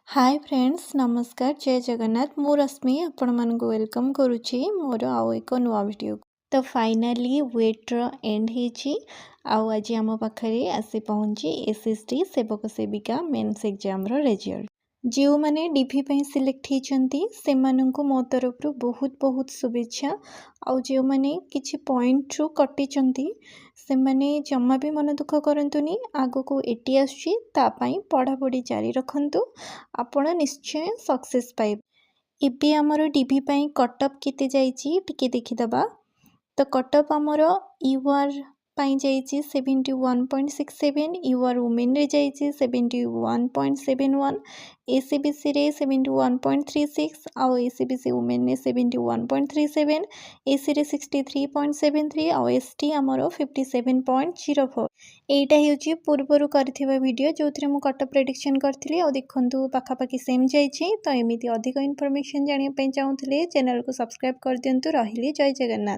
Hi friends नमस्कार जय जगन्नाथ मु रश्मि आपण मानक वेलकम करुच्ची मोर आउ एक नुआ वीडियो तो फाइनाली वेट्र एंड होची आउ आज आम पाखे आसी पहुँची एसएसटी सेवक सेविका मेन्स एग्जाम रिजल्ट जो मैंने डीपी सिलेक्ट होती से मो तरफ बहुत बहुत शुभेच्छा आउ जो मैंने किसी पॉइंट रू कटि से मैंने जमा भी मन दुख करंतुनी आगो को एटी आसपाई पढ़ापढ़ी जारी रखंतु आपण निश्चय सक्सेस पाइबे। इबे आमर डीपी कटअप केते जाइए टिके देखीदबा तो कटअप आमर यूआर पाई जाइए 71.67 यूआर वुमेन रे जाइए 71.71 एसीबीसी रे 71.36 आउ एसीबीसी वुमेन ने 71.37 एसी रे 63.73 आउ एसटी आमर 57.04 एटा हेउची पूर्वरु करथिबा वीडियो जोथरे मु कटअप प्रेडिक्शन करथिली आ देखंतु पाखापाखि सेम जाइए तो एमिति अधिक इनफॉरमेशन जानिया पे चाहूथिले चैनल को सब्सक्राइब कर दियंतु। रहिले जय जगन्नाथ।